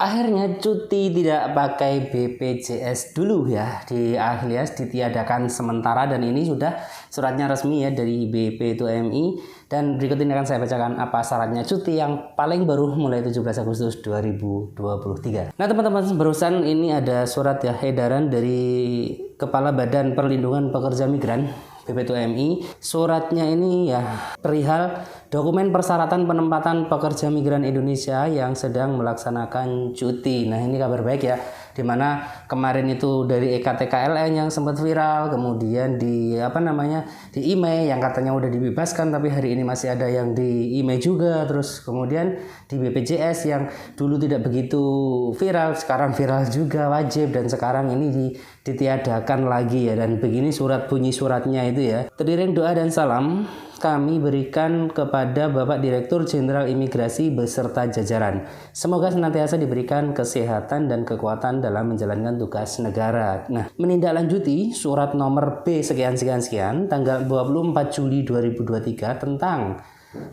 Akhirnya cuti tidak pakai BPJS dulu ya di alias ditiadakan sementara, dan ini sudah suratnya resmi ya dari BP2MI, dan berikut ini akan saya bacakan apa syaratnya cuti yang paling baru mulai 17 Agustus 2023. Nah teman-teman, barusan ini ada surat ya edaran dari Kepala Badan Perlindungan Pekerja Migran BP2MI. Suratnya ini ya perihal dokumen persyaratan penempatan pekerja migran Indonesia yang sedang melaksanakan cuti. Nah ini kabar baik ya, dimana kemarin itu dari EKTKLN yang sempat viral, kemudian di di IMEI yang katanya udah dibebaskan, tapi hari ini masih ada yang di IMEI juga, terus kemudian di BPJS yang dulu tidak begitu viral sekarang viral juga wajib, dan sekarang ini ditiadakan lagi ya. Dan begini bunyi suratnya itu ya: teriring doa dan salam kami berikan kepada Bapak Direktur Jenderal Imigrasi beserta jajaran. Semoga senantiasa diberikan kesehatan dan kekuatan dalam menjalankan tugas negara. Nah, menindaklanjuti surat nomor B sekian tanggal 24 Juli 2023 tentang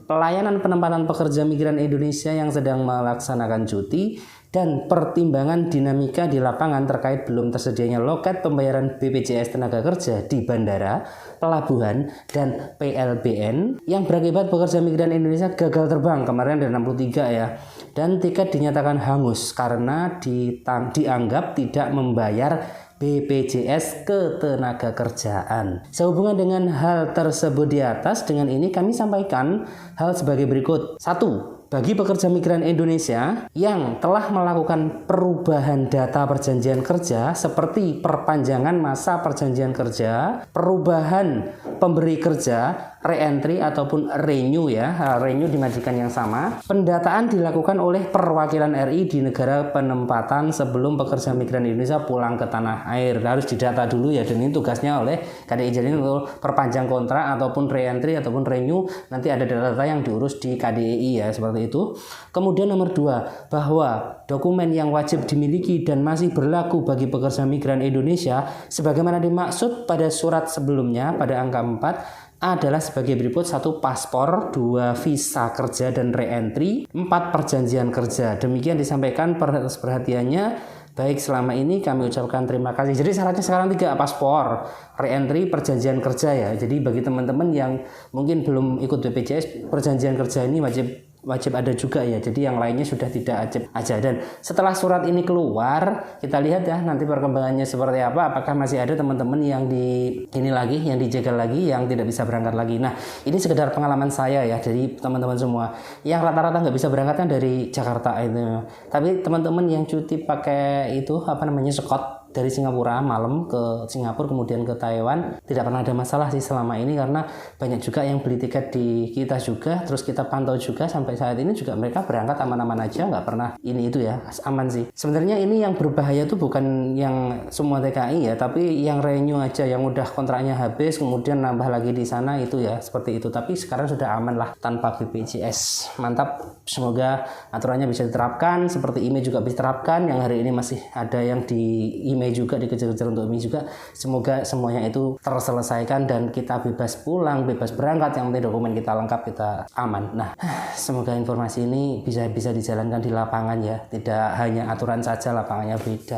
pelayanan penempatan pekerja migran Indonesia yang sedang melaksanakan cuti dan pertimbangan dinamika di lapangan terkait belum tersedianya loket pembayaran BPJS tenaga kerja di bandara, pelabuhan, dan PLBN yang berakibat pekerja migran Indonesia gagal terbang kemarin ada 63 ya, dan tiket dinyatakan hangus karena dianggap tidak membayar BPJS ketenagakerjaan. Sehubungan dengan hal tersebut di atas, dengan ini kami sampaikan hal sebagai berikut. 1. Bagi pekerja migran Indonesia yang telah melakukan perubahan data perjanjian kerja seperti perpanjangan masa perjanjian kerja, perubahan pemberi kerja, re-entry ataupun renew ya, renew di majikan yang sama, pendataan dilakukan oleh perwakilan RI di negara penempatan sebelum pekerja migran Indonesia pulang ke tanah air. Harus didata dulu ya, dan ini tugasnya oleh KDI. Jadi untuk perpanjang kontrak ataupun re-entry ataupun renew nanti ada data-data yang diurus di KDI ya, seperti itu. Kemudian nomor 2, bahwa dokumen yang wajib dimiliki dan masih berlaku bagi pekerja migran Indonesia sebagaimana dimaksud pada surat sebelumnya pada angka 4 adalah sebagai berikut: 1. Paspor, 2. Visa kerja dan re-entry, 4. Perjanjian kerja. Demikian disampaikan atas perhatiannya. Baik, selama ini kami ucapkan terima kasih. Jadi syaratnya sekarang 3, paspor, re-entry, perjanjian kerja ya. Jadi bagi teman-teman yang mungkin belum ikut BPJS, perjanjian kerja ini wajib ada juga ya. Jadi yang lainnya sudah tidak wajib aja. Dan setelah surat ini keluar, kita lihat ya nanti perkembangannya seperti apa. Apakah masih ada teman-teman yang yang dijegal lagi, yang tidak bisa berangkat lagi. Nah, ini sekedar pengalaman saya ya, dari teman-teman semua yang rata-rata nggak bisa berangkat kan dari Jakarta itu. Tapi teman-teman yang cuti pakai itu sekot dari Singapura malam ke Singapura kemudian ke Taiwan, tidak pernah ada masalah sih selama ini, karena banyak juga yang beli tiket di kita juga, terus kita pantau juga sampai saat ini juga mereka berangkat aman-aman aja, nggak pernah ini itu ya, aman sih. Sebenarnya ini yang berbahaya tuh bukan yang semua TKI ya, tapi yang renew aja, yang udah kontraknya habis kemudian nambah lagi di sana itu ya, seperti itu. Tapi sekarang sudah aman lah tanpa BPJS. Mantap, semoga aturannya bisa diterapkan, seperti IMEI juga bisa diterapkan, yang hari ini masih ada yang di IMEI juga dikejar-kejar untuk IMEI juga. Semoga semuanya itu terselesaikan dan kita bebas pulang, bebas berangkat, yang penting dokumen kita lengkap, kita aman. Nah, semoga informasi ini bisa dijalankan di lapangan ya, tidak hanya aturan saja, lapangannya beda.